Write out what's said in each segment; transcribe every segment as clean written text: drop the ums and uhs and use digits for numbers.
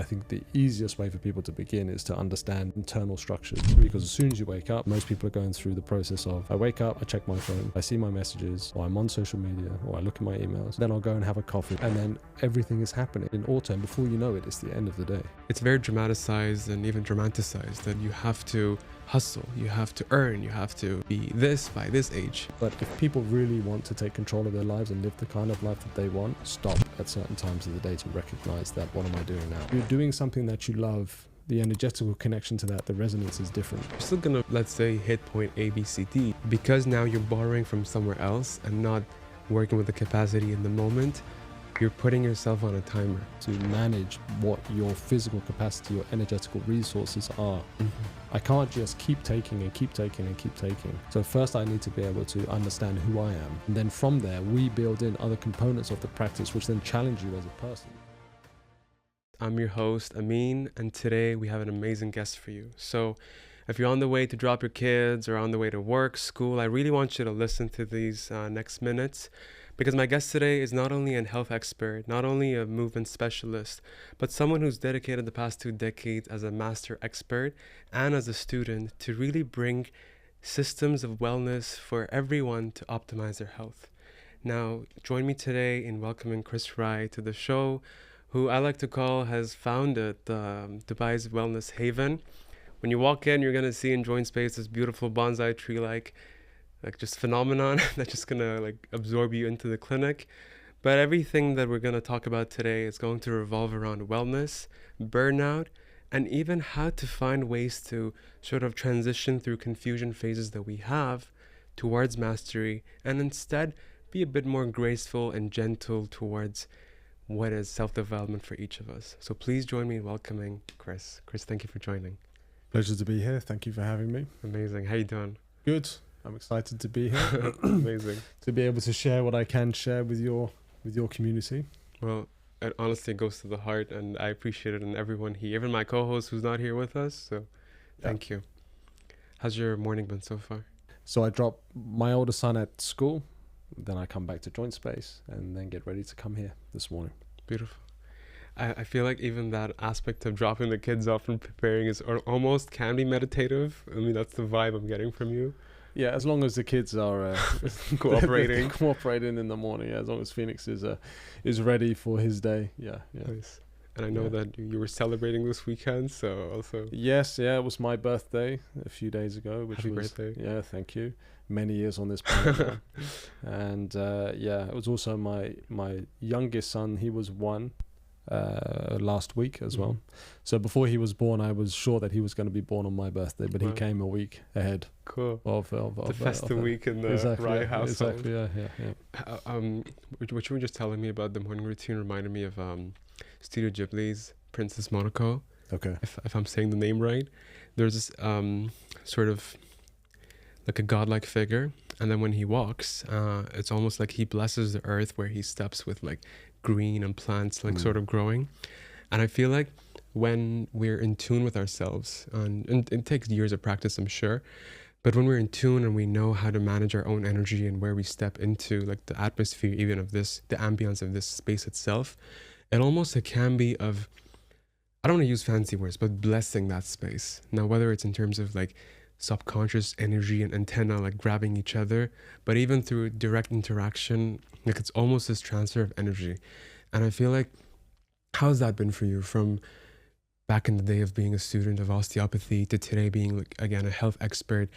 think the easiest way for people to begin is to understand internal structures, because as soon as you wake up, most people are going through the process of, I wake up, I check my phone, I see my messages, or I'm on social media, or I look at my emails, then I'll go and have a coffee, and then everything is happening in auto, and before you know it, it's the end of the day. It's very dramatized and even dramatized that you have to hustle, you have to earn, you have to be this by this age. But if people really want to take control of their lives and live the kind of life that they want, stop at certain times of the day to recognize that, what am I doing now? You're doing something that you love, the energetical connection to that, the resonance is different. You're still gonna, let's say, hit point A, B, C, D, because now you're borrowing from somewhere else and not working with the capacity in the moment. You're putting yourself on a timer. To manage what your physical capacity, your energetical resources are. I can't just keep taking and keep taking and keep taking. So first I need to be able to understand who I am. And then from there, we build in other components of the practice, which then challenge you as a person. I'm your host, Amin, and today we have an amazing guest for you. So if you're on the way to drop your kids or on the way to work, school, I really want you to listen to these next minutes, because my guest today is not only a health expert, not only a movement specialist, but someone who's dedicated the past 2 decades as a master expert and as a student to really bring systems of wellness for everyone to optimize their health. Now, join me today in welcoming Kris Rai to the show, who I like to call has founded Dubai's Wellness Haven. When you walk in, you're going to see in Joint Space this beautiful bonsai tree like just phenomenon that's just gonna absorb you into the clinic. But everything that we're gonna talk about today is going to revolve around wellness, burnout, and even how to find ways to sort of transition through confusion phases that we have towards mastery, and instead be a bit more graceful and gentle towards what is self-development for each of us. So please join me in welcoming Kris. Kris, thank you for joining. Pleasure to be here. Thank you for having me. Amazing. How you doing? Good. I'm excited to be here. Amazing. To be able to share what I can share with your community. Well, it honestly goes to the heart, and I appreciate it, and everyone here, even my co-host who's not here with us. So thank you. How's your morning been so far? So I drop my older son at school, then I come back to Joint Space and then get ready to come here this morning. Beautiful. I feel like even that aspect of dropping the kids off and preparing is almost can be meditative. I mean, that's the vibe I'm getting from you. Yeah, as long as the kids are cooperating in the morning. Yeah, as long as Phoenix is ready for his day. Yeah. Nice. And I know that you were celebrating this weekend, so also. Yes, it was my birthday a few days ago, which Happy was birthday. Yeah, thank you. Many years on this planet now. And it was also my youngest son. He was 1. Last week as well. So before he was born, I was sure that he was going to be born on my birthday, but he came a week ahead. Cool. Of the festive week in the Rai household. Exactly. Yeah. What you were just telling me about the morning routine reminded me of Studio Ghibli's Princess Monaco. Okay. If I'm saying the name right, there's this sort of like a godlike figure, and then when he walks, it's almost like he blesses the earth where he steps with green and plants sort of growing. And I feel like when we're in tune with ourselves, and it takes years of practice, I'm sure, but when we're in tune and we know how to manage our own energy and where we step into the atmosphere even of this, the ambience of this space itself, it almost can be of, I don't want to use fancy words, but blessing that space. Now, whether it's in terms of subconscious energy and antenna grabbing each other, but even through direct interaction, it's almost this transfer of energy. And I feel like, how's that been for you from back in the day of being a student of osteopathy to today being again a health expert?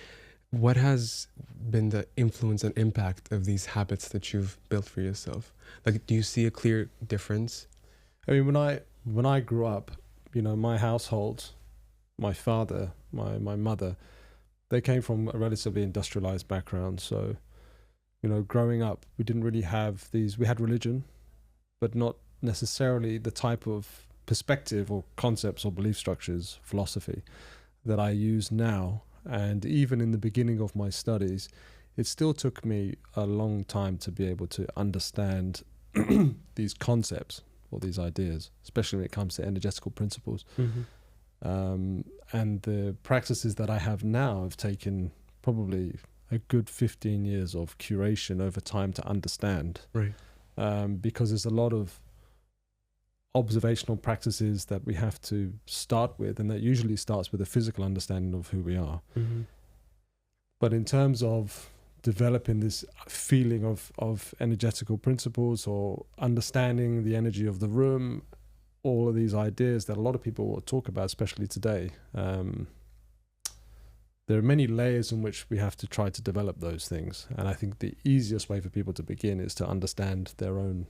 What has been the influence and impact of these habits that you've built for yourself? Do you see a clear difference? I mean, when I grew up, my household, my father, my mother, they came from a relatively industrialized background. So, growing up, we didn't really have we had religion, but not necessarily the type of perspective or concepts or belief structures, philosophy that I use now. And even in the beginning of my studies, it still took me a long time to be able to understand these concepts or these ideas, especially when it comes to energetical principles. And the practices that I have now have taken probably a good 15 years of curation over time to understand. Right. Because there's a lot of observational practices that we have to start with, and that usually starts with a physical understanding of who we are. But in terms of developing this feeling of energetical principles, or understanding the energy of the room, all of these ideas that a lot of people will talk about, especially today, there are many layers in which we have to try to develop those things. And I think the easiest way for people to begin is to understand their own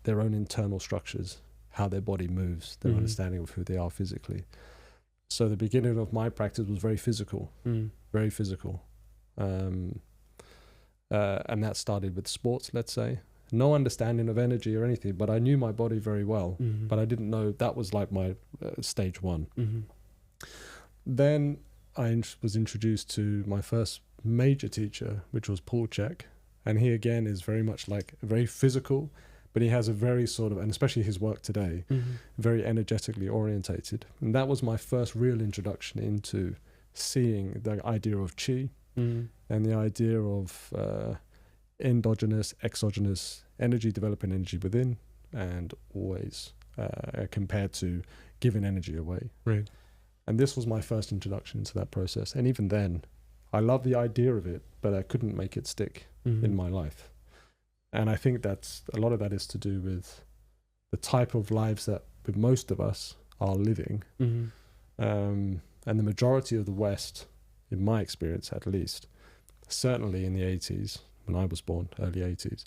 internal structures, how their body moves, their understanding of who they are physically. So the beginning of my practice was very physical, very physical. And that started with sports, let's say. No understanding of energy or anything, but I knew my body very well, but I didn't know that was like my stage one. Then I was introduced to my first major teacher, which was Paul Chek. And he again is very much like very physical, but he has a very sort of, and especially his work today, very energetically orientated. And that was my first real introduction into seeing the idea of chi and the idea of endogenous, exogenous energy, developing energy within, and always compared to giving energy away. Right. And this was my first introduction to that process. And even then, I love the idea of it, but I couldn't make it stick in my life. And I think that's a lot of that is to do with the type of lives that with most of us are living. And the majority of the West, in my experience at least, certainly in the 80s, when I was born, early 80s,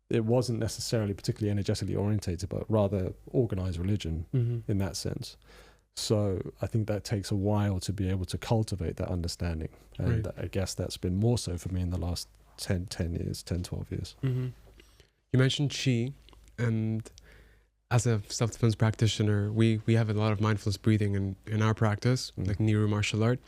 it wasn't necessarily particularly energetically orientated, but rather organized religion in that sense. So I think that takes a while to be able to cultivate that understanding. And I guess that's been more so for me in the last 10 years, 10, 12 years. You mentioned Qi, and as a self-defense practitioner, we have a lot of mindfulness breathing in our practice, like Niru martial art.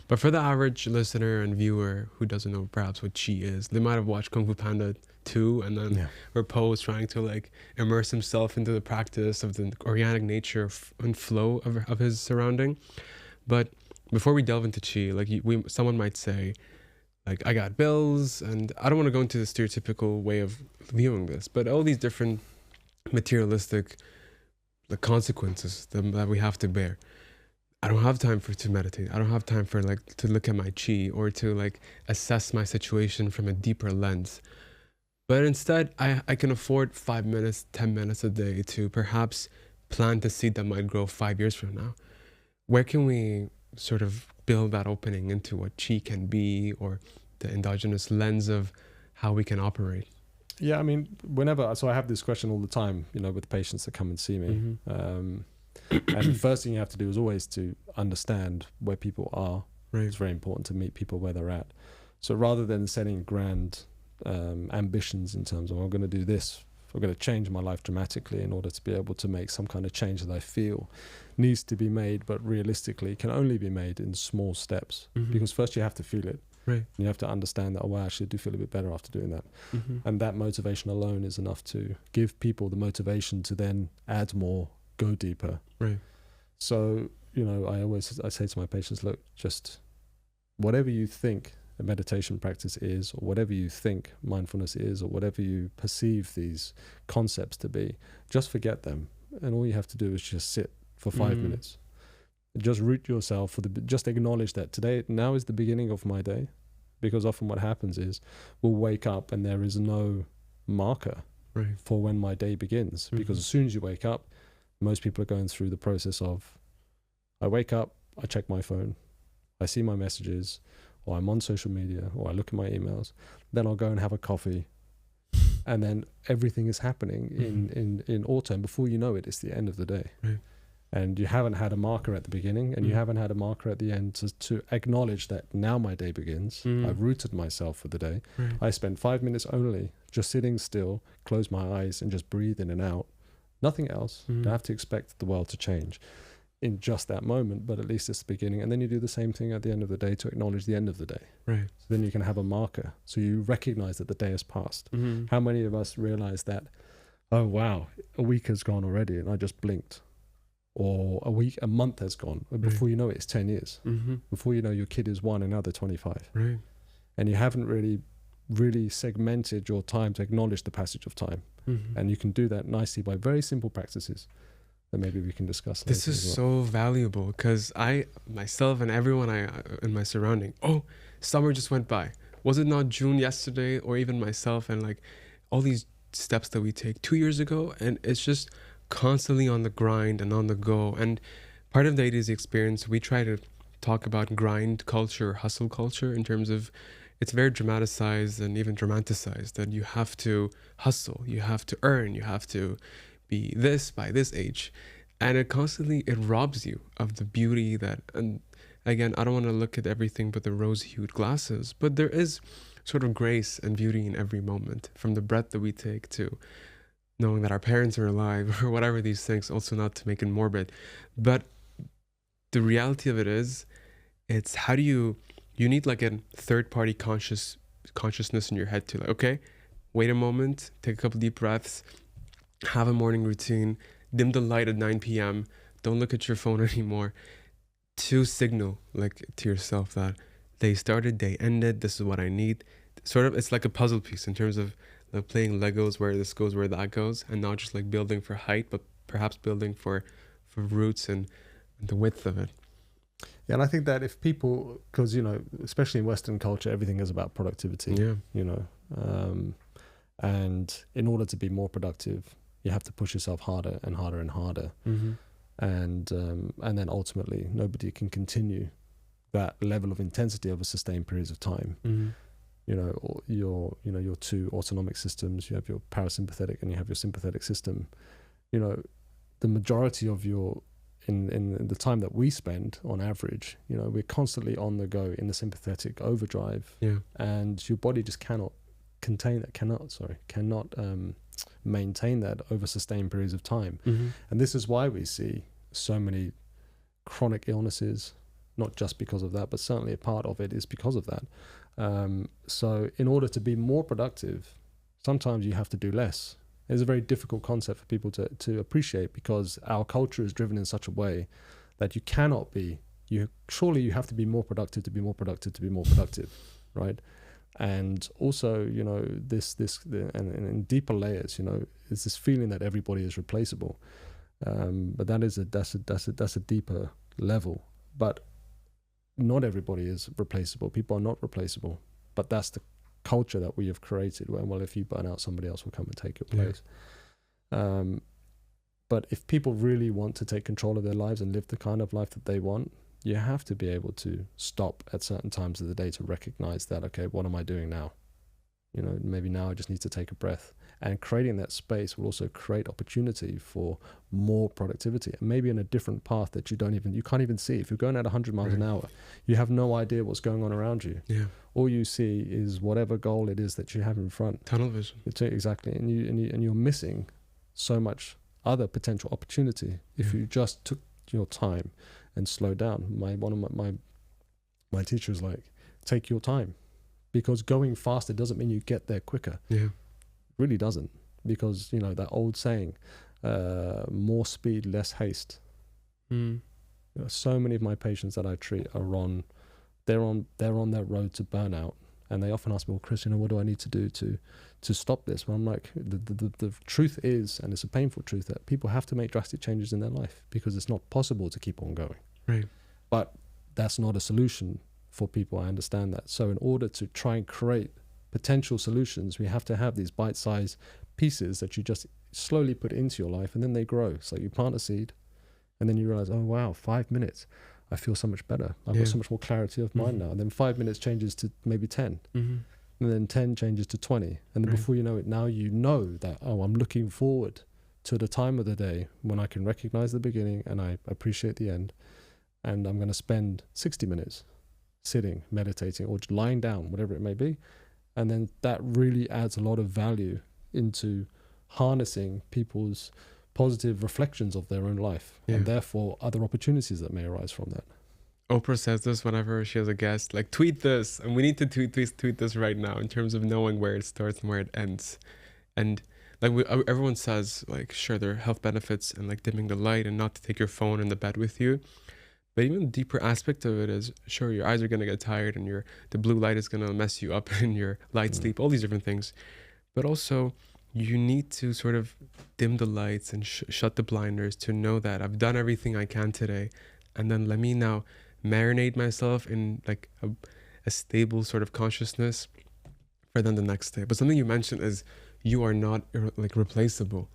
But for the average listener and viewer who doesn't know perhaps what Qi is, they might have watched Kung Fu Panda 2 and then Repose trying to like immerse himself into the practice of the organic nature and flow of his surrounding. But before we delve into Qi, like someone might say, like, I got bills, and I don't want to go into the stereotypical way of viewing this, but all these different materialistic the consequences that we have to bear. I don't have time to meditate. I don't have time for like to look at my chi or to like assess my situation from a deeper lens. But instead, I can afford 5 minutes, 10 minutes a day to perhaps plant a seed that might grow 5 years from now. Where can we sort of build that opening into what chi can be, or the endogenous lens of how we can operate? Yeah, I mean, so I have this question all the time, you know, with patients that come and see me. And the first thing you have to do is always to understand where people are. Right. It's very important to meet people where they're at. So rather than setting grand ambitions in terms of, I'm going to do this, I'm going to change my life dramatically in order to be able to make some kind of change that I feel needs to be made, but realistically can only be made in small steps. Because first you have to feel it. Right. You have to understand that, oh, wow, actually I do feel a bit better after doing that. And that motivation alone is enough to give people the motivation to then add more, go deeper. Right. So, you know, I say to my patients, look, just whatever you think a meditation practice is, or whatever you think mindfulness is, or whatever you perceive these concepts to be, just forget them. And all you have to do is just sit for 5 minutes. Just root yourself just acknowledge that now is the beginning of my day. Because often what happens is we'll wake up and there is no marker for when my day begins. Because as soon as you wake up, most people are going through the process of, I wake up, I check my phone, I see my messages, or I'm on social media, or I look at my emails, then I'll go and have a coffee. And then everything is happening in auto, and before you know it, it's the end of the day. Right. And you haven't had a marker at the beginning, and you haven't had a marker at the end to acknowledge that now my day begins. I've rooted myself for the day. Right. I spent 5 minutes only just sitting still, close my eyes, and just breathe in and out. Nothing else. Don't have to expect the world to change in just that moment, but at least it's the beginning. And then you do the same thing at the end of the day to acknowledge the end of the day. Right. So then you can have a marker. So you recognize that the day has passed. How many of us realize that, oh, wow, a week has gone already and I just blinked? Or a month has gone. Before you know it, it's 10 years. Before you know, your kid is 1 and now they're 25. Right. And you haven't really segmented your time to acknowledge the passage of time. And you can do that nicely by very simple practices that maybe we can discuss later. This is so valuable because I, myself and everyone in my surrounding, oh, summer just went by. Was it not June yesterday? Or even myself, and like all these steps that we take 2 years ago, and it's just constantly on the grind and on the go. And part of the ADHD experience, we try to talk about grind culture, hustle culture, in terms of it's very dramatized and even dramatized that you have to hustle, you have to earn, you have to be this by this age, and it robs you of the beauty that, and again, I don't want to look at everything but the rose-hued glasses, but there is sort of grace and beauty in every moment, from the breath that we take to knowing that our parents are alive or whatever these things, also not to make it morbid. But the reality of it is, it's how do you need like a third-party consciousness in your head to like, okay, wait a moment, take a couple deep breaths, have a morning routine, dim the light at 9 p.m., don't look at your phone anymore, to signal like to yourself that day started, day ended, this is what I need. Sort of, it's like a puzzle piece in terms of like playing Legos, where this goes, where that goes, and not just like building for height, but perhaps building for roots and the width of it. Yeah, and I think that if people, because, you know, especially in Western culture, everything is about productivity, you know, and in order to be more productive, you have to push yourself harder and harder and harder. And then ultimately nobody can continue that level of intensity over sustained periods of time. You know, or your two autonomic systems, you have your parasympathetic and you have your sympathetic system. You know, the majority of your in the time that we spend on average, you know, we're constantly on the go in the sympathetic overdrive, and your body just cannot maintain that over sustained periods of time. And this is why we see so many chronic illnesses, not just because of that, but certainly a part of it is because of that. So in order to be more productive, sometimes you have to do less. It's a very difficult concept for people to appreciate, because our culture is driven in such a way that you cannot be, surely you have to be more productive to be more productive to be more productive, right? And also, you know, and in deeper layers, you know, it's this feeling that everybody is replaceable. But that's a deeper level. But not everybody is replaceable. People are not replaceable. But that's the culture that we have created, where, well, if you burn out, somebody else will come and take your place. But if people really want to take control of their lives and live the kind of life that they want, you have to be able to stop at certain times of the day to recognize that, okay, what am I doing now? You know, maybe now I just need to take a breath. And creating that space will also create opportunity for more productivity, and maybe in a different path that you can't even see. If you're going at 100 miles an hour, you have no idea what's going on around you. All you see is whatever goal it is that you have in front. Tunnel vision. Exactly. And you're missing so much other potential opportunity if you just took your time and slowed down. One of my teachers, like, take your time, because going faster doesn't mean you get there quicker. Really doesn't, because, you know, that old saying, more speed, less haste. You know, so many of my patients that I treat are they're on their road to burnout, and they often ask me, well, Kris, you know, what do I need to do to stop this? Well, I'm like, the truth is, and it's a painful truth, that people have to make drastic changes in their life, because it's not possible to keep on going. But that's not a solution for people. I understand that. So in order to try and create potential solutions, we have to have these bite-sized pieces that you just slowly put into your life, and then they grow. So you plant a seed, and then you realize, oh wow, 5 minutes, I feel so much better. I've got so much more clarity of mind now. And then 5 minutes changes to maybe 10, and then 10 changes to 20, and then before you know it, now you know that, oh, I'm looking forward to the time of the day when I can recognize the beginning and I appreciate the end, and I'm going to spend 60 minutes sitting, meditating, or lying down, whatever it may be. And then that really adds a lot of value into harnessing people's positive reflections of their own life, and therefore other opportunities that may arise from that. Oprah says this whenever she has a guest, like, tweet this, and we need to tweet this right now, in terms of knowing where it starts and where it ends. And like everyone says, like, sure, there are health benefits and like dimming the light and not to take your phone in the bed with you. But even the deeper aspect of it is, sure, your eyes are going to get tired, and the blue light is going to mess you up in your light sleep, all these different things. But also, you need to sort of dim the lights and shut the blinders to know that I've done everything I can today, and then let me now marinate myself in like a stable sort of consciousness for then the next day. But something you mentioned is you are not like replaceable.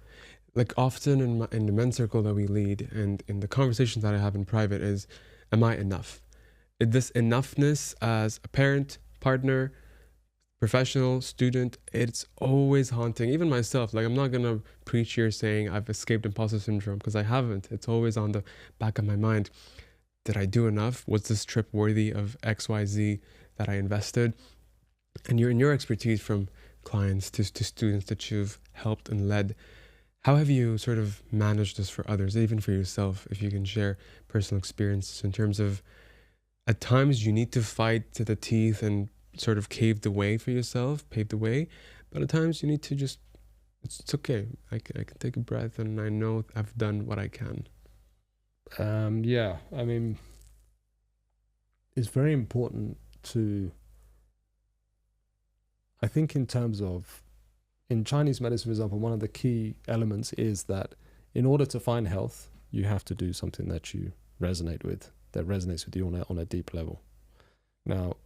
Like often in the men's circle that we lead and in the conversations that I have in private is, am I enough? This enoughness as a parent, partner, professional, student, it's always haunting. Even myself, like I'm not gonna preach here saying I've escaped imposter syndrome, because I haven't. It's always on the back of my mind. Did I do enough? Was this trip worthy of XYZ that I invested? And in your expertise from clients to students that you've helped and led, how have you sort of managed this for others, even for yourself, if you can share personal experiences in terms of at times you need to fight to the teeth and sort of pave the way, but at times you need to just, it's okay. I can take a breath and I know I've done what I can. Yeah, I mean, it's very important to, I think in terms of, in Chinese medicine, for example, one of the key elements is that in order to find health, you have to do something that you resonate with, that resonates with you on a deep level. Now,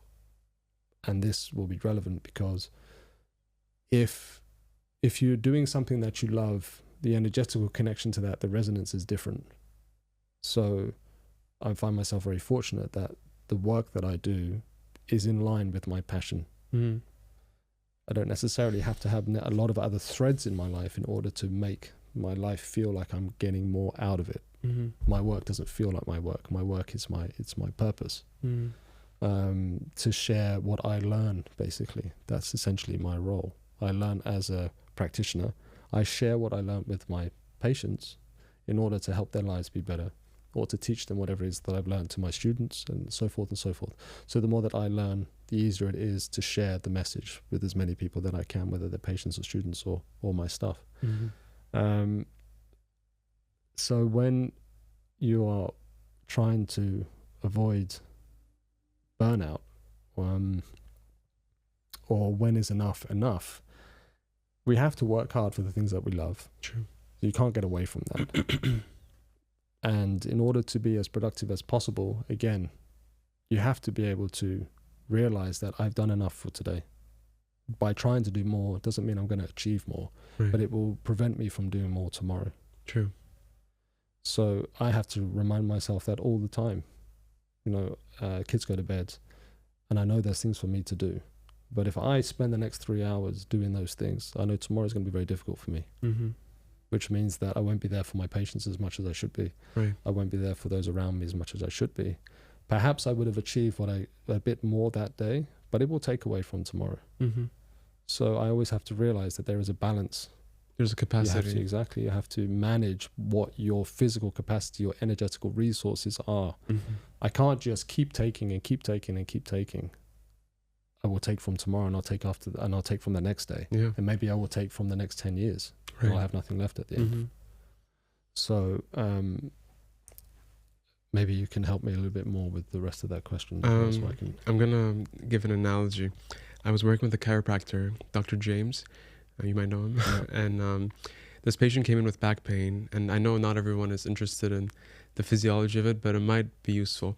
and this will be relevant because if you're doing something that you love, the energetical connection to that, the resonance is different. So I find myself very fortunate that the work that I do is in line with my passion. Mm-hmm. I don't necessarily have to have a lot of other threads in my life in order to make my life feel like I'm getting more out of it. Mm-hmm. My work doesn't feel like my work. My work is it's my purpose. Mm-hmm. To share what I learn, basically. That's essentially my role. I learn as a practitioner. I share what I learn with my patients in order to help their lives be better, or to teach them whatever it is that I've learned to my students, and so forth and so forth. So the more that I learn, the easier it is to share the message with as many people that I can, whether they're patients or students or my staff. Mm-hmm. So when you are trying to avoid burnout, or when is enough, we have to work hard for the things that we love. True. You can't get away from that. And in order to be as productive as possible, again, you have to be able to realize that I've done enough for today. By trying to do more, it doesn't mean I'm going to achieve more, right. but it will prevent me from doing more tomorrow. True. So I have to remind myself that all the time. Kids go to bed and I know there's things for me to do. But if I spend the next 3 hours doing those things, I know tomorrow's going to be very difficult for me. Mm-hmm. Which means that I won't be there for my patients as much as I should be. Right. I won't be there for those around me as much as I should be. Perhaps I would have achieved a bit more that day, but it will take away from tomorrow. Mm-hmm. So I always have to realize that there is a balance. There's a capacity. You have to manage what your physical capacity, your energetical resources are. Mm-hmm. I can't just keep taking. I will take from tomorrow and I'll take from the next day. Yeah. And maybe I will take from the next 10 years. Right. I'll have nothing left at the end. Mm-hmm. So maybe you can help me a little bit more with the rest of that question. I'm going to give an analogy. I was working with a chiropractor, Dr. James. You might know him. Yeah. And this patient came in with back pain. And I know not everyone is interested in the physiology of it, but it might be useful.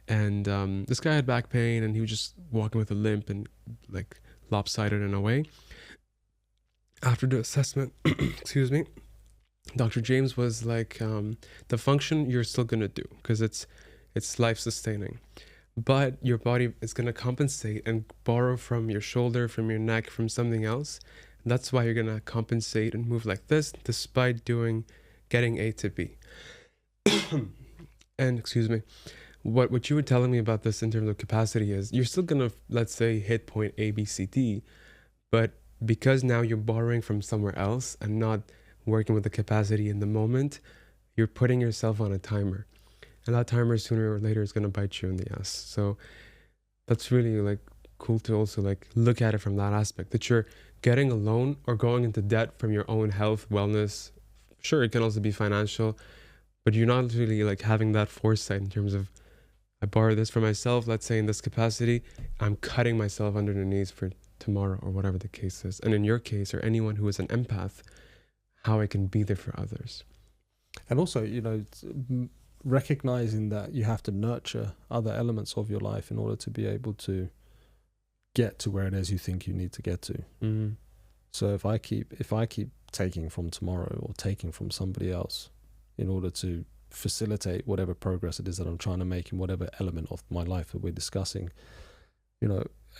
And this guy had back pain and he was just walking with a limp and like lopsided in a way. After the assessment, excuse me, Dr. James was like, the function you're still going to do because it's life-sustaining. But your body is going to compensate and borrow from your shoulder, from your neck, from something else. And that's why you're going to compensate and move like this despite getting A to B. And excuse me, what you were telling me about this in terms of capacity is you're still going to, let's say, hit point A, B, C, D, but because now you're borrowing from somewhere else and not working with the capacity in the moment, you're putting yourself on a timer. And that timer sooner or later is going to bite you in the ass. So that's really like cool to also like look at it from that aspect, that you're getting a loan or going into debt from your own health, wellness. Sure, it can also be financial, but you're not really like having that foresight in terms of, I borrow this for myself, let's say in this capacity, I'm cutting myself under the knees for tomorrow, or whatever the case is. And in your case, or anyone who is an empath, how I can be there for others. And also, recognizing that you have to nurture other elements of your life in order to be able to get to where it is you think you need to get to. Mm-hmm. So if I keep taking from tomorrow or taking from somebody else in order to facilitate whatever progress it is that I'm trying to make in whatever element of my life that we're discussing,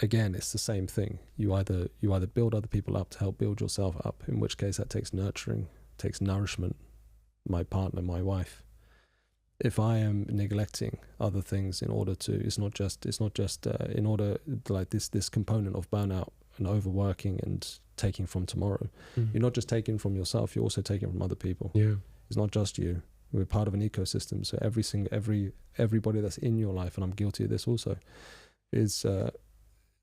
again, it's the same thing. You either build other people up to help build yourself up, in which case that takes nurturing, takes nourishment, my partner, my wife. If I am neglecting other things in order to, it's not just in order, like this component of burnout and overworking and taking from tomorrow. Mm-hmm. You're not just taking from yourself, you're also taking from other people. Yeah. It's not just you. We're part of an ecosystem. So everybody that's in your life, and I'm guilty of this also, is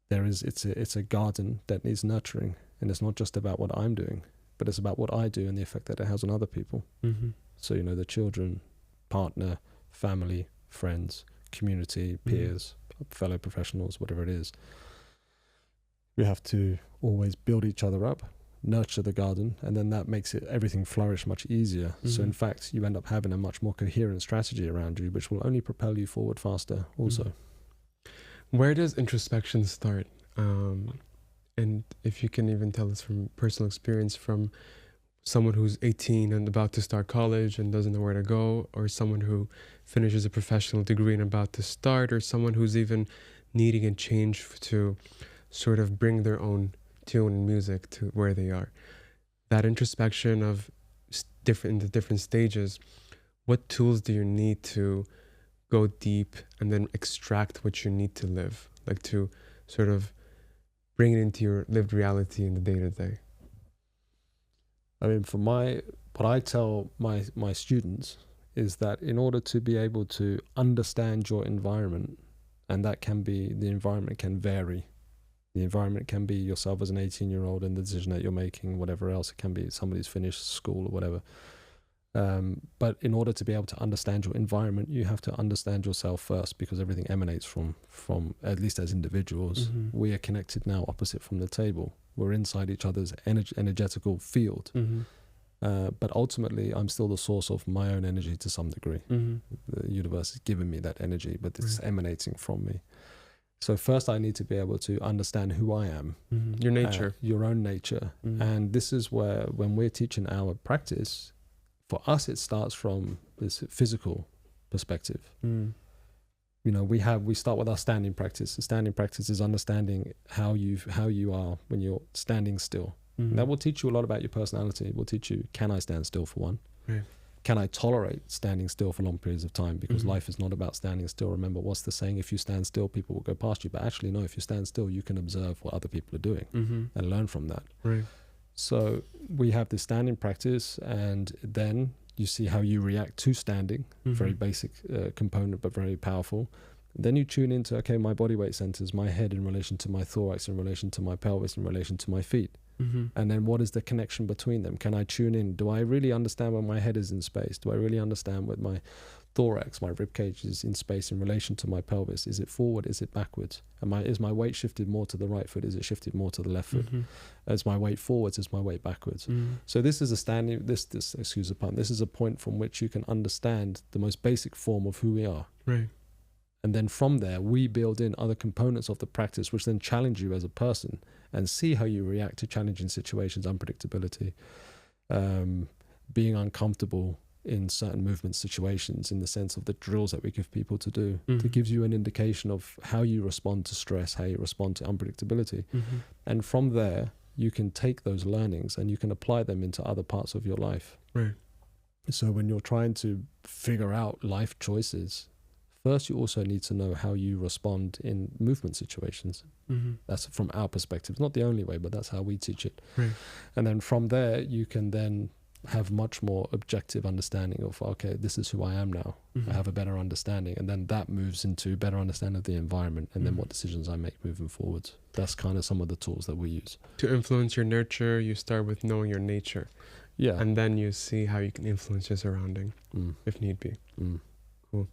it's a garden that needs nurturing. And it's not just about what I'm doing, but it's about what I do and the effect that it has on other people. Mm-hmm. So, the children, partner, family, friends, community, peers, fellow professionals, whatever it is. We have to always build each other up, nurture the garden, and then that makes everything flourish much easier. Mm-hmm. So in fact, you end up having a much more coherent strategy around you, which will only propel you forward faster also. Mm-hmm. Where does introspection start? And if you can even tell us from personal experience, from someone who's 18 and about to start college and doesn't know where to go, or someone who finishes a professional degree and about to start, or someone who's even needing a change to sort of bring their own tune and music to where they are. That introspection of the different stages, what tools do you need to go deep and then extract what you need to live, like to sort of bring it into your lived reality in the day-to-day? I mean, what I tell my students is that in order to be able to understand your environment, and the environment can vary. The environment can be yourself as an 18-year-old and the decision that you're making, whatever else. It can be somebody's finished school or whatever. But in order to be able to understand your environment, you have to understand yourself first, because everything emanates from at least as individuals. Mm-hmm. We are connected now opposite from the table. We're inside each other's energetical field. Mm-hmm. But ultimately, I'm still the source of my own energy to some degree. Mm-hmm. The universe has given me that energy, but it's emanating from me. So first I need to be able to understand who I am. Mm-hmm. Your nature. Your own nature. Mm-hmm. And this is where, when we're teaching our practice, for us it starts from this physical perspective. Mm. We start with our standing practice. The standing practice is understanding how you are when you're standing still. Mm-hmm. And that will teach you a lot about your personality. It will teach you, can I stand still for one? Right. Can I tolerate standing still for long periods of time? Because life is not about standing still. Remember, what's the saying? If you stand still, people will go past you. But actually, no, if you stand still, you can observe what other people are doing and learn from that. Right. So we have this standing practice, and then you see how you react to standing. Very basic component, but very powerful. Then you tune into, okay, my body weight centers, my head in relation to my thorax, in relation to my pelvis, in relation to my feet. Mm-hmm. And then what is the connection between them? Can I tune in? Do I really understand where my head is in space? Do I really understand what my thorax, my rib cage is in space in relation to my pelvis? Is it forward? Is it backwards? Is my weight shifted more to the right foot? Is it shifted more to the left foot? Is my weight forwards? Is my weight backwards? So this is excuse the pun, this is a point from which you can understand the most basic form of who we are. Right. And then from there, we build in other components of the practice, which then challenge you as a person and see how you react to challenging situations, unpredictability, being uncomfortable in certain movement situations, in the sense of the drills that we give people to do. It gives you an indication of how you respond to stress, how you respond to unpredictability. And from there, you can take those learnings and you can apply them into other parts of your life. Right. So when you're trying to figure out life choices, first, you also need to know how you respond in movement situations. That's from our perspective. It's not the only way, but that's how we teach it. Right. And then from there, you can then have much more objective understanding of, okay, this is who I am now. I have a better understanding. And then that moves into better understanding of the environment and then what decisions I make moving forward. That's kind of some of the tools that we use. To influence your nurture, you start with knowing your nature. Yeah. And then you see how you can influence your surrounding, if need be. Cool.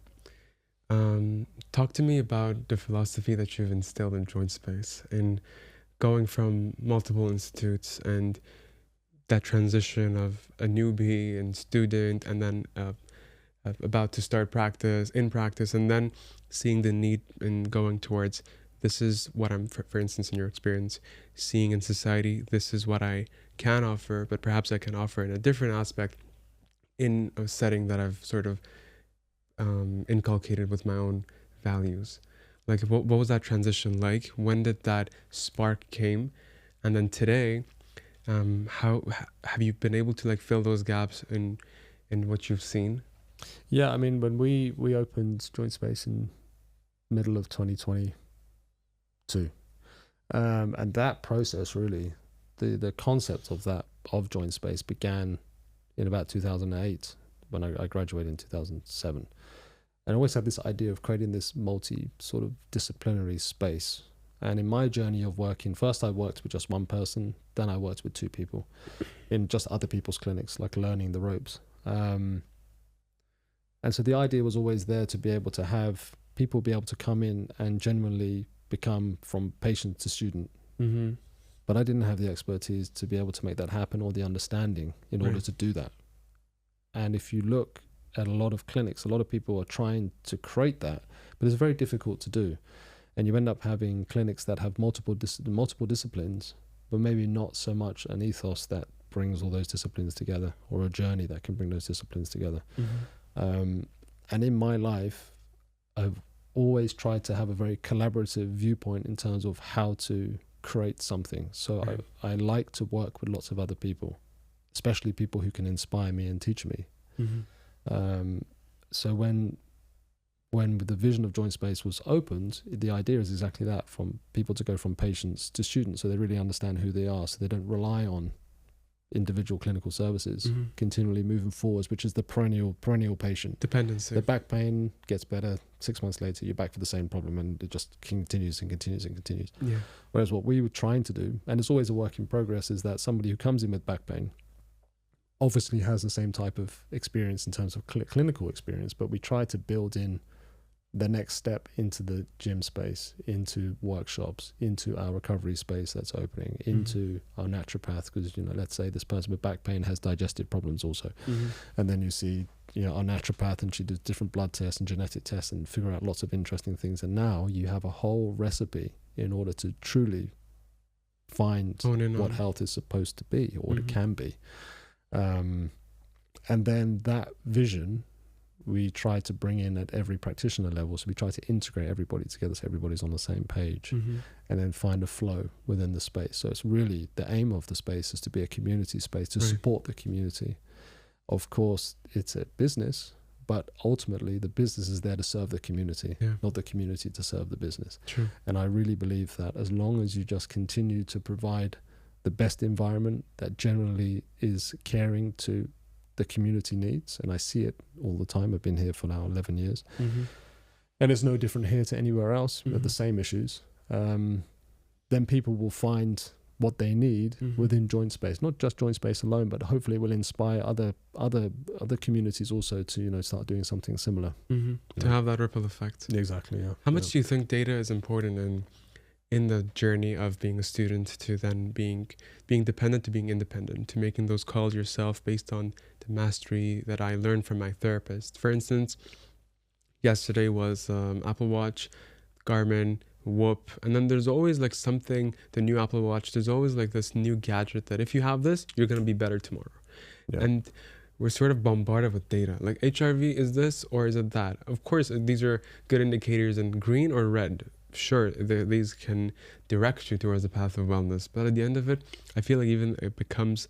Talk to me about the philosophy that you've instilled in joint space, and going from multiple institutes and that transition of a newbie and student, and then about to start practice, and then seeing the need and going towards, this is what I'm, for instance, in your experience, seeing in society, this is what I can offer, but perhaps I can offer in a different aspect in a setting that I've sort of inculcated with my own values. Like, what was that transition like? When did that spark came? And then today, how have you been able to like fill those gaps in what you've seen? Yeah, I mean, when we opened Joint Space in middle of 2022, and that process really, the concept of Joint Space began in about 2008 when I graduated in 2007. And I always had this idea of creating this sort of disciplinary space. And in my journey of working, first I worked with just one person, then I worked with two people in just other people's clinics, like learning the ropes. And so the idea was always there to be able to have people be able to come in and genuinely become from patient to student. Mm-hmm. But I didn't have the expertise to be able to make that happen, or the understanding in order to do that. And if you look at a lot of clinics, a lot of people are trying to create that, but it's very difficult to do. And you end up having clinics that have multiple disciplines, but maybe not so much an ethos that brings all those disciplines together, or a journey that can bring those disciplines together. Mm-hmm. And in my life, I've always tried to have a very collaborative viewpoint in terms of how to create something. So Right. I like to work with lots of other people, especially people who can inspire me and teach me. Mm-hmm. So when the vision of Joint Space was opened, the idea is exactly that, from people to go from patients to students, so they really understand who they are, so they don't rely on individual clinical services, Mm-hmm. continually moving forwards, which is the perennial patient. Dependency. The back pain gets better, 6 months later you're back for the same problem, and it just continues and continues and continues. Yeah. Whereas what we were trying to do, and it's always a work in progress, is that somebody who comes in with back pain obviously has the same type of experience in terms of clinical experience, but we try to build in the next step into the gym space, into workshops, into our recovery space that's opening, into our naturopath, because, you know, let's say this person with back pain has digestive problems also. Mm-hmm. And then you see, you know, our naturopath, and she does different blood tests and genetic tests and figure out lots of interesting things. And now you have a whole recipe in order to truly find what health is supposed to be, or what it can be. And then that vision we try to bring in at every practitioner level. So we try to integrate everybody together so everybody's on the same page, and then find a flow within the space. So it's really, the aim of the space is to be a community space, to support the community. Of course, it's a business, but ultimately the business is there to serve the community, not the community to serve the business. True. And I really believe that as long as you just continue to provide the best environment that generally is caring to the community needs, and I see it all the time. I've been here for now 11 years, and it's no different here to anywhere else. We have the same issues. Then people will find what they need within Joint Space, not just Joint Space alone, but hopefully it will inspire other communities also to, you know, start doing something similar. To have that ripple effect. Exactly. Yeah. How much do you think data is important in the journey of being a student to then being dependent to being independent, to making those calls yourself based on the mastery that I learned from my therapist? For instance, yesterday was Apple Watch, Garmin, Whoop, and then there's always like something, the new Apple Watch, there's always like this new gadget that if you have this, you're going to be better tomorrow. And we're sort of bombarded with data. Like, HRV, is this or is it that? Of course, these are good indicators in green or red. Sure, these can direct you towards the path of wellness, but at the end of it, I feel like even it becomes,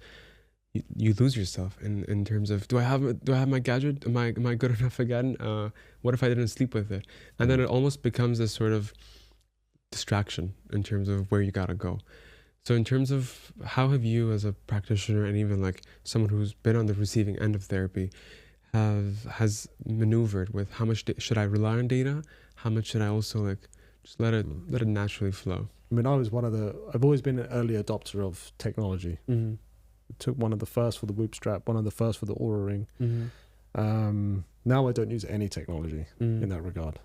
you lose yourself in terms of, do I have my gadget? Am I good enough again? What if I didn't sleep with it? And then it almost becomes this sort of distraction in terms of where you gotta go. So in terms of, how have you as a practitioner, and even like someone who's been on the receiving end of therapy, has maneuvered with how much should I rely on data? How much should I also like just let it naturally flow? I mean, I've always been an early adopter of technology. Took one of the first for the Whoop strap, one of the first for the Aura ring. Now I don't use any technology in that regard.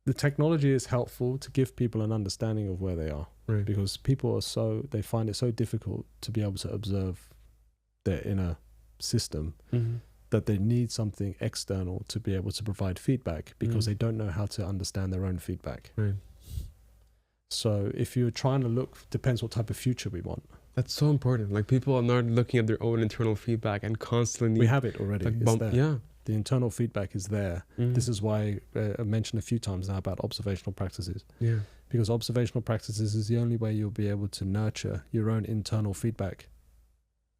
the technology is helpful to give people an understanding of where they are, Right. because people are they find it so difficult to be able to observe their inner system that they need something external to be able to provide feedback, because they don't know how to understand their own feedback. Right. So if you're trying to look, depends what type of future we want. That's so important. Like, people are not looking at their own internal feedback and constantly We have it already. like It's there. yeah. The internal feedback is there. This is why I mentioned a few times now about observational practices. Yeah. Because observational practices is the only way you'll be able to nurture your own internal feedback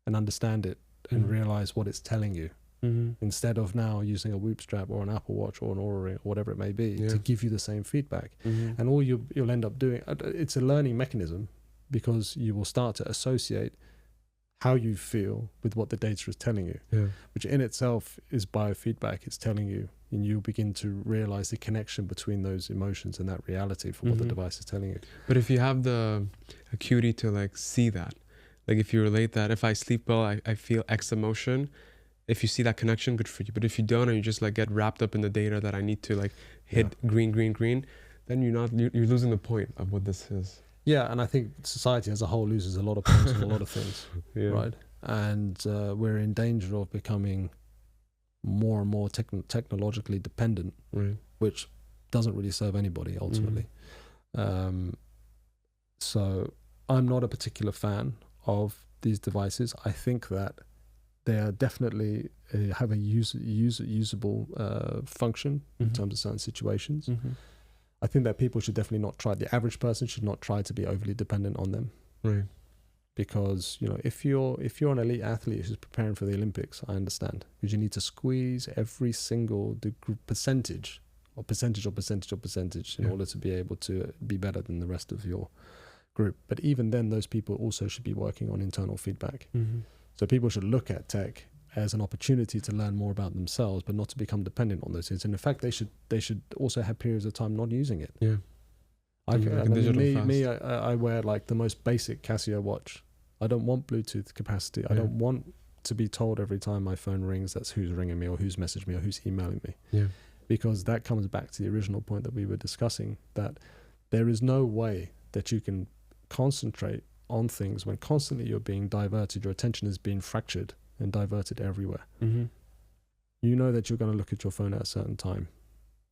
and understand it and realize what it's telling you. Instead of now using a Whoop strap or an Apple Watch or an Oura Ring or whatever it may be to give you the same feedback. And all you'll end up doing, it's a learning mechanism, because you will start to associate how you feel with what the data is telling you, which in itself is biofeedback. It's telling you, and you'll begin to realize the connection between those emotions and that reality for what the device is telling you. But if you have the acuity to like see that, like if you relate that, if I sleep well, I feel X emotion. If you see that connection, good for you. But if you don't, and you just like get wrapped up in the data that I need to like hit green, then you're losing the point of what this is. Yeah, and I think society as a whole loses a lot of points on a lot of things, right? And we're in danger of becoming more and more technologically dependent, which doesn't really serve anybody ultimately. So I'm not a particular fan of these devices. I think that they are definitely have a usable function in terms of certain situations. I think that people should definitely not try. The average person should not try to be overly dependent on them, right? Because if you're an elite athlete who's preparing for the Olympics, I understand, because you need to squeeze every single percentage in order to be able to be better than the rest of your group. But even then, those people also should be working on internal feedback. So people should look at tech as an opportunity to learn more about themselves, but not to become dependent on those things. And in fact, they should also have periods of time not using it. I wear like the most basic Casio watch. I don't want Bluetooth capacity. I don't want to be told every time my phone rings that's who's ringing me or who's messaged me or who's emailing me. Because that comes back to the original point that we were discussing, that there is no way that you can concentrate on things when constantly you're being diverted. Your attention is being fractured and diverted everywhere. You know that you're going to look at your phone at a certain time,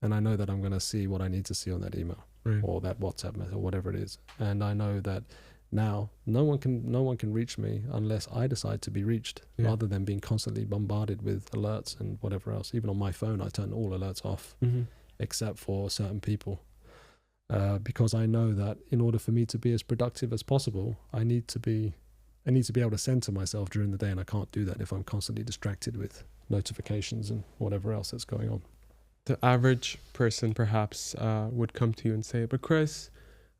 and I know that I'm going to see what I need to see on that email or that WhatsApp message or whatever it is, and I know that now no one can reach me unless I decide to be reached, rather than being constantly bombarded with alerts and whatever else. Even on my phone, I turn all alerts off except for certain people, because I know that in order for me to be as productive as possible, I need to be able to center myself during the day, and I can't do that if I'm constantly distracted with notifications and whatever else that's going on. The average person perhaps would come to you and say, but Kris,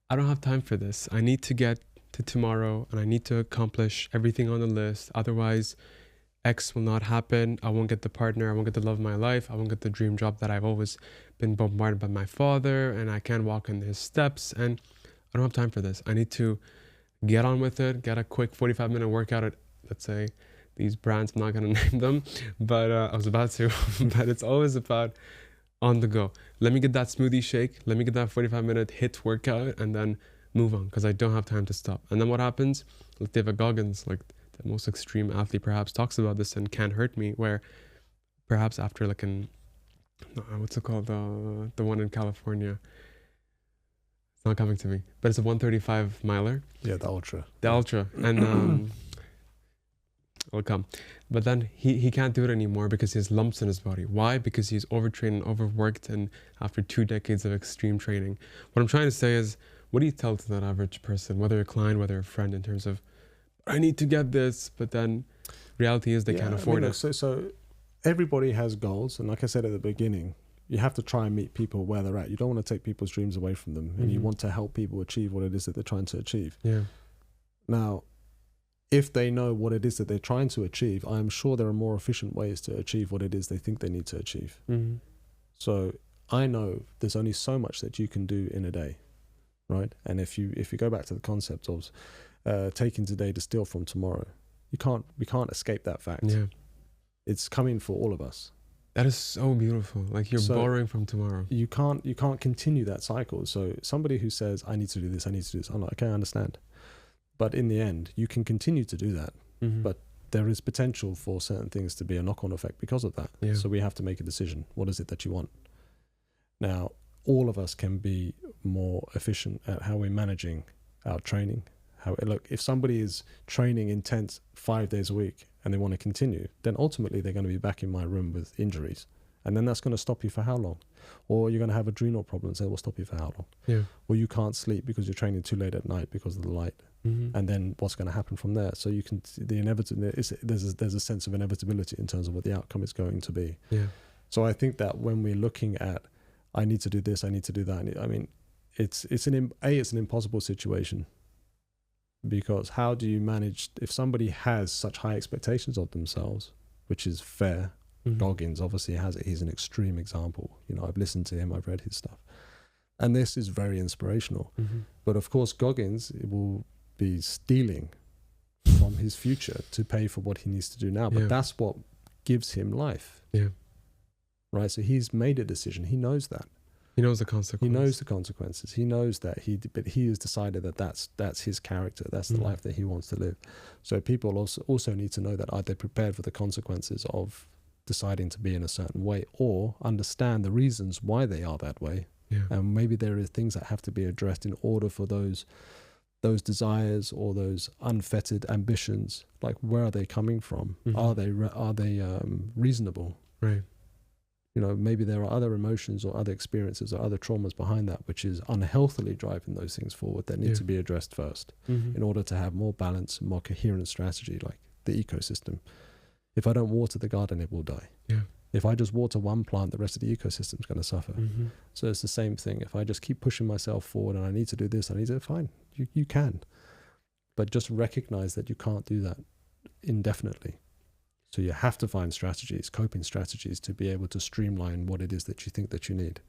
I don't have time for this. I need to get to tomorrow and I need to accomplish everything on the list. Otherwise, X will not happen. I won't get the partner. I won't get the love of my life. I won't get the dream job that I've always been bombarded by my father, and I can't walk in his steps, and I don't have time for this. I need to get on with it, get a quick 45-minute workout at, let's say, these brands, I'm not going to name them, but I was about to, but it's always about on the go. Let me get that smoothie shake. Let me get that 45-minute HIIT workout and then move on, because I don't have time to stop. And then what happens? Like David Goggins, like the most extreme athlete perhaps, talks about this in Can't Hurt Me, where perhaps after like what's it called? The one in California. It's not coming to me, but it's a 135 miler. Yeah, the ultra. And it'll come. But then he can't do it anymore because he has lumps in his body. Why? Because he's overtrained and overworked, and after 2 decades of extreme training. What I'm trying to say is, what do you tell to that average person, whether a client, whether a friend, in terms of, I need to get this, but then reality is they can't afford it. So everybody has goals, and like I said at the beginning, you have to try and meet people where they're at. You don't want to take people's dreams away from them, and you want to help people achieve what it is that they're trying to achieve. Now, if they know what it is that they're trying to achieve, I'm sure there are more efficient ways to achieve what it is they think they need to achieve. So I know there's only so much that you can do in a day, right? And if you go back to the concept of taking today to steal from tomorrow, we can't escape that fact. It's coming for all of us. That is so beautiful. Like you're So borrowing from tomorrow. you can't continue that cycle. So somebody who says, I need to do this, I need to do this, I'm like, okay, I understand. But in the end, you can continue to do that. Mm-hmm. But there is potential for certain things to be a knock-on effect because of that. Yeah. So we have to make a decision. What is it that you want? Now, all of us can be more efficient at how we're managing our training. Look, if somebody is training intense 5 days a week and they want to continue, then ultimately they're going to be back in my room with injuries. And then that's going to stop you for how long? Or you're going to have adrenal problems. That will stop you for how long? Yeah. Or you can't sleep because you're training too late at night because of the light. Mm-hmm. And then what's going to happen from there? So you can the inevitable. There's a sense of inevitability in terms of what the outcome is going to be. Yeah. So I think that when we're looking at, I need to do this, I need to do that. I mean, it's an impossible situation, because how do you manage if somebody has such high expectations of themselves, which is fair. Mm-hmm. Goggins obviously has it. He's an extreme example. I've listened to him, I've read his stuff, and this is very inspirational. Mm-hmm. But of course, Goggins will be stealing from his future to pay for what he needs to do now. But that's what gives him life. Yeah. Right. So he's made a decision. He knows that. He knows the consequences. He knows the consequences. He knows that but he has decided that that's his character. That's the life that he wants to live. So people also need to know that, are they prepared for the consequences of deciding to be in a certain way, or understand the reasons why they are that way. Yeah. And maybe there are things that have to be addressed in order for those desires or those unfettered ambitions, like where are they coming from? Mm-hmm. Are they reasonable? Right. Maybe there are other emotions or other experiences or other traumas behind that, which is unhealthily driving those things forward, that need to be addressed first in order to have more balance, more coherent strategy, like the ecosystem. If I don't water the garden, it will die. Yeah. If I just water one plant, the rest of the ecosystem is going to suffer. Mm-hmm. So it's the same thing. If I just keep pushing myself forward and I need to do this, fine, you can. But just recognize that you can't do that indefinitely. So you have to find strategies, coping strategies, to be able to streamline what it is that you think that you need.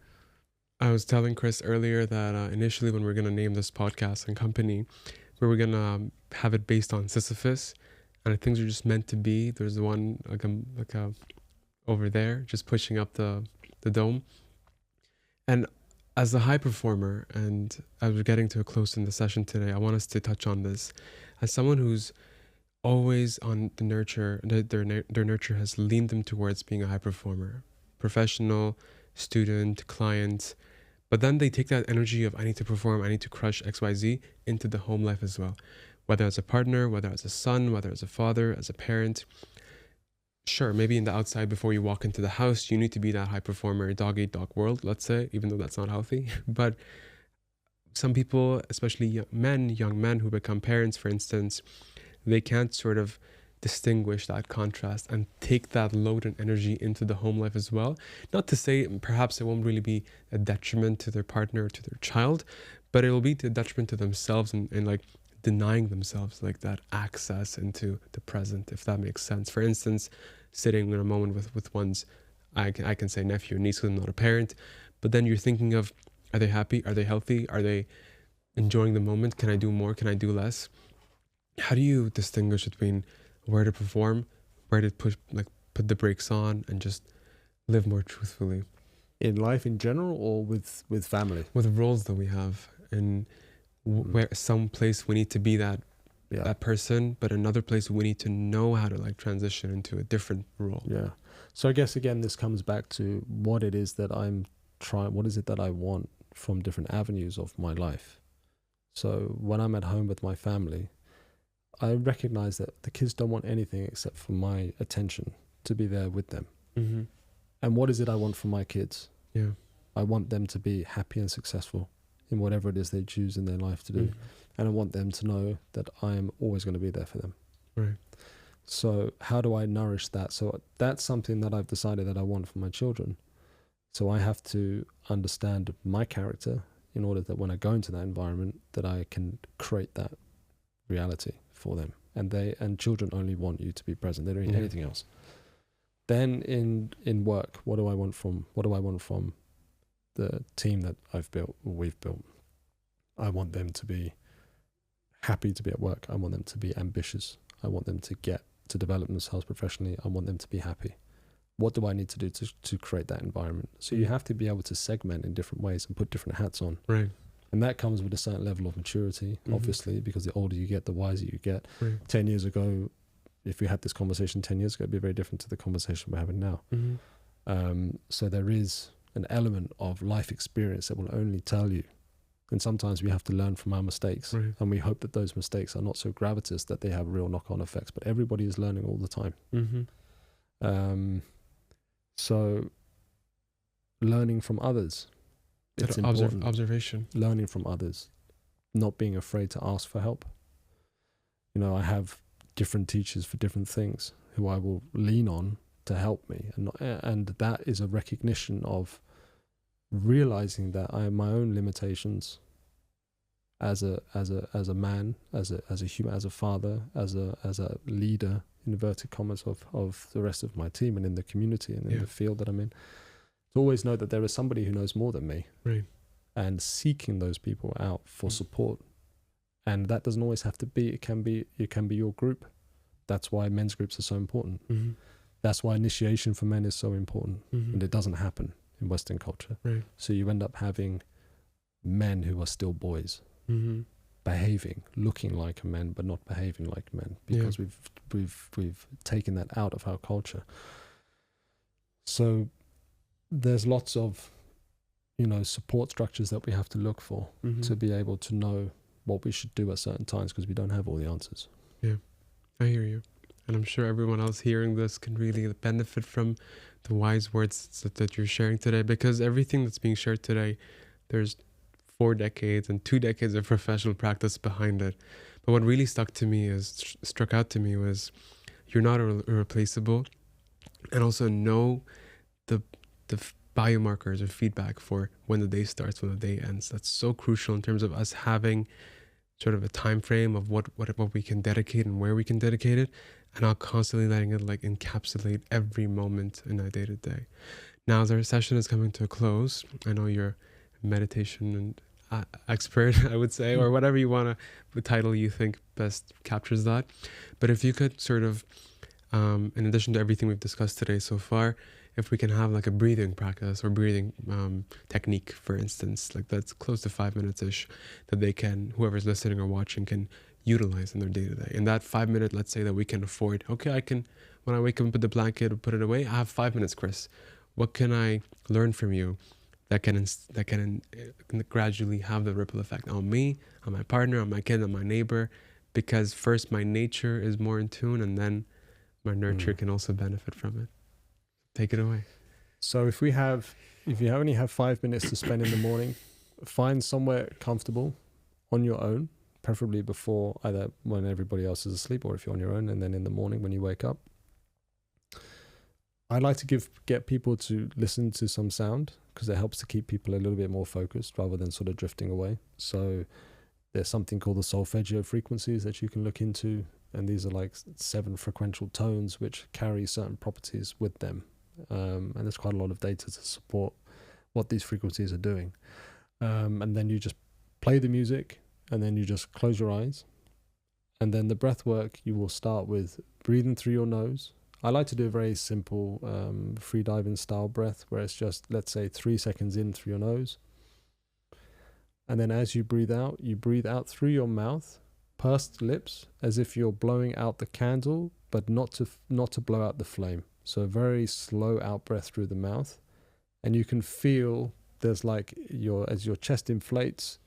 I was telling Kris earlier that initially when we're going to name this podcast and company, we were going to have it based on Sisyphus, and things are just meant to be. There's one like a over there, just pushing up the dome. And as a high performer, and as we're getting to a close in the session today, I want us to touch on this. As someone who's always on the nurture, their nurture has leaned them towards being a high performer, professional, student, client, but then they take that energy of I need to perform, I need to crush XYZ into the home life as well. Whether as a partner, whether as a son, whether as a father, as a parent. Sure, maybe in the outside before you walk into the house, you need to be that high performer, dog eat dog world, let's say, even though that's not healthy. But some people, especially young men who become parents, for instance, they can't sort of distinguish that contrast and take that load and energy into the home life as well. Not to say perhaps it won't really be a detriment to their partner or to their child, but it will be a detriment to themselves and like denying themselves like that access into the present, if that makes sense. For instance, sitting in a moment with one's, I can say nephew or niece, because I'm not a parent, but then you're thinking of, are they happy? Are they healthy? Are they enjoying the moment? Can I do more? Can I do less? How do you distinguish between where to perform, where to put the brakes on and just live more truthfully? In life in general, or with family? With roles that we have, and where some place we need to be that person, but another place we need to know how to like transition into a different role. Yeah. So I guess again, this comes back to what it is that what is it that I want from different avenues of my life. So when I'm at home with my family, I recognize that the kids don't want anything except for my attention, to be there with them. Mm-hmm. And what is it I want from my kids? Yeah. I want them to be happy and successful in whatever it is they choose in their life to do. Mm-hmm. And I want them to know that I am always going to be there for them. Right. So how do I nourish that? So that's something that I've decided that I want for my children. So I have to understand my character in order that when I go into that environment, that I can create that reality for them. And children only want you to be present. They don't need anything else. Then in work, what do I want from the team that I've built or we've built? I want them to be happy to be at work. I want them to be ambitious. I want them to get to develop themselves professionally. I want them to be happy. what do I need to do to create that environment? So you have to be able to segment in different ways and put different hats on. Right. And that comes with a certain level of maturity, obviously, because the older you get, the wiser you get. Right. 10 years ago, if we had this conversation 10 years ago, it'd be very different to the conversation we're having now. So there is an element of life experience that will only tell you. And sometimes we have to learn from our mistakes. Right. And we hope that those mistakes are not so gravitous that they have real knock-on effects. But everybody is learning all the time. So learning from others. It's important. Observation. Learning from others. Not being afraid to ask for help. You know, I have different teachers for different things who I will lean on to help me. And that is a recognition of realizing that I have my own limitations as a man, as a human, as a father, as a leader, inverted commas, of the rest of my team and in the community and in the field that I'm in. To always know that there is somebody who knows more than me. Right. And seeking those people out for support. And that doesn't always have to be, it can be your group. That's why men's groups are so important. That's why initiation for men is so important. And it doesn't happen in Western culture. Right. So you end up having men who are still boys, behaving, looking like men, but not behaving like men, because we've taken that out of our culture. So there's lots of, you know, support structures that we have to look for to be able to know what we should do at certain times, because we don't have all the answers. Yeah, I hear you. And I'm sure everyone else hearing this can really benefit from the wise words that you're sharing today, because everything that's being shared today, there's 4 decades and 2 decades of professional practice behind it. But what really struck out to me was you're not irreplaceable, and also know the biomarkers or feedback for when the day starts, when the day ends. That's so crucial in terms of us having sort of a time frame of what we can dedicate and where we can dedicate it, and not constantly letting it like encapsulate every moment in our day to day. Now, as our session is coming to a close, I know you're a meditation and expert, I would say, or whatever you want to, the title you think best captures that. But if you could sort of, in addition to everything we've discussed today so far, if we can have like a breathing practice or breathing technique, for instance, like that's close to 5 minutes-ish, that they can, whoever's listening or watching, can utilize in their day-to-day. In that 5 minute, let's say that we can afford, okay, I can, when I wake up and put the blanket or put it away, I have 5 minutes, Kris. What can I learn from you that can gradually have the ripple effect on me, on my partner, on my kid, on my neighbor? Because first my nature is more in tune, and then my nurture can also benefit from it. Take it away. So if you only have 5 minutes to spend in the morning, find somewhere comfortable on your own, preferably before, either when everybody else is asleep, or if you're on your own, and then in the morning when you wake up. I like to get people to listen to some sound, because it helps to keep people a little bit more focused rather than sort of drifting away. So there's something called the solfeggio frequencies that you can look into, and these are like 7 frequential tones which carry certain properties with them. And there's quite a lot of data to support what these frequencies are doing. And then you just play the music, and then you just close your eyes. And then the breath work, you will start with breathing through your nose. I like to do a very simple free diving style breath, where it's just, let's say, 3 seconds in through your nose. And then as you breathe out through your mouth, pursed lips, as if you're blowing out the candle, but not to blow out the flame. So a very slow out breath through the mouth. And you can feel there's like as your chest inflates,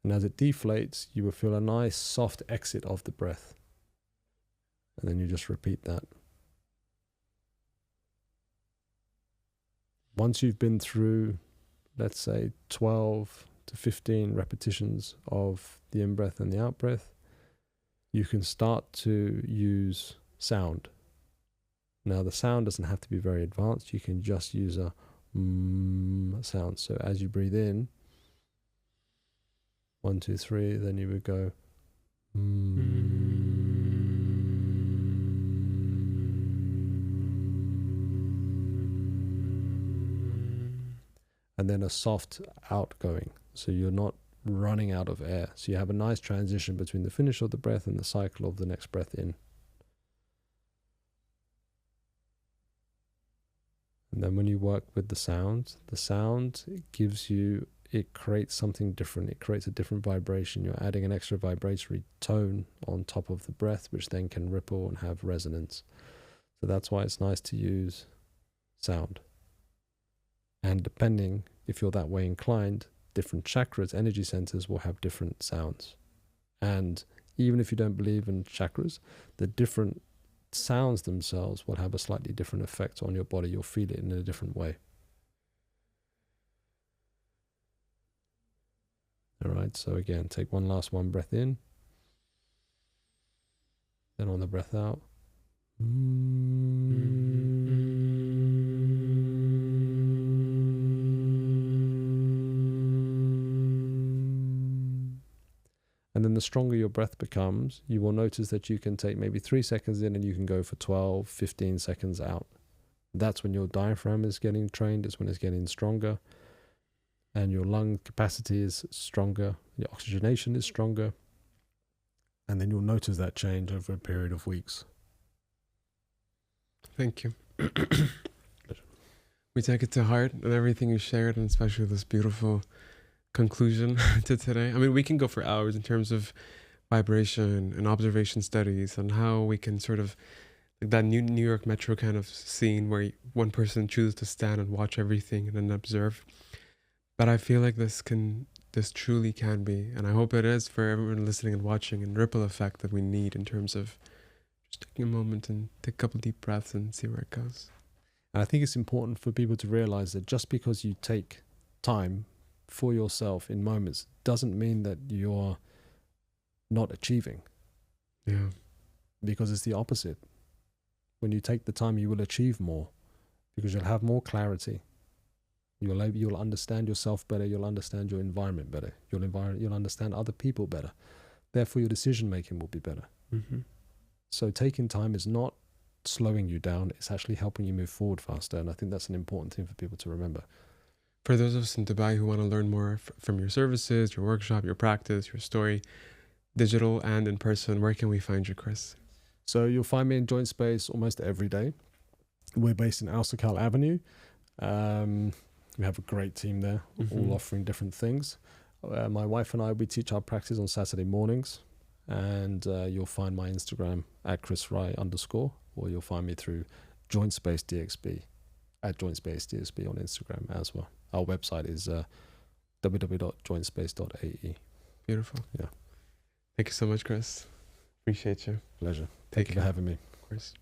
and as it deflates, you will feel a nice soft exit of the breath. And then you just repeat that. Once you've been through, let's say, 12 to 15 repetitions of the in-breath and the out-breath, you can start to use sound. Now, the sound doesn't have to be very advanced. You can just use a sound. So as you breathe in, 1, 2, 3, then you would go and then a soft outgoing. So you're not running out of air. So you have a nice transition between the finish of the breath and the cycle of the next breath in. And then when you work with the sound gives you, it creates something different. It creates a different vibration. You're adding an extra vibratory tone on top of the breath, which then can ripple and have resonance. So that's why it's nice to use sound. And depending, if you're that way inclined, different chakras, energy centers will have different sounds. And even if you don't believe in chakras, the different sounds themselves will have a slightly different effect on your body. You'll feel it in a different way. All right, so again, take one breath in. Then on the breath out. And then the stronger your breath becomes, you will notice that you can take maybe 3 seconds in and you can go for 12, 15 seconds out. That's when your diaphragm is getting trained, it's when it's getting stronger, and your lung capacity is stronger, your oxygenation is stronger, and then you'll notice that change over a period of weeks. Thank you. We take it to heart and everything you shared, and especially this beautiful conclusion to today. I mean, we can go for hours in terms of vibration and observation studies and how we can sort of, like that New York Metro kind of scene where one person chooses to stand and watch everything and then observe. But I feel like this truly can be, and I hope it is for everyone listening and watching, and ripple effect that we need in terms of just taking a moment and take a couple deep breaths and see where it goes. And I think it's important for people to realize that just because you take time for yourself in moments doesn't mean that you're not achieving. Yeah. Because it's the opposite. When you take the time, you will achieve more because you'll have more clarity. You'll understand yourself better. You'll understand your environment better. You'll understand other people better. Therefore, your decision making will be better. Mm-hmm. So taking time is not slowing you down. It's actually helping you move forward faster. And I think that's an important thing for people to remember. For those of us in Dubai who want to learn more from your services, your workshop, your practice, your story, digital and in person, where can we find you, Kris? So you'll find me in Joint Space almost every day. We're based in Al Sakal Avenue. We have a great team there, all offering different things. My wife and I, we teach our practice on Saturday mornings. And you'll find my Instagram at Kris Rai _, or you'll find me through Joint Space DXB, at Joint Space DXB on Instagram as well. Our website is www.jointspace.ae. Beautiful. Yeah. Thank you so much, Kris. Appreciate you. Pleasure. Thank you for having me. Of course.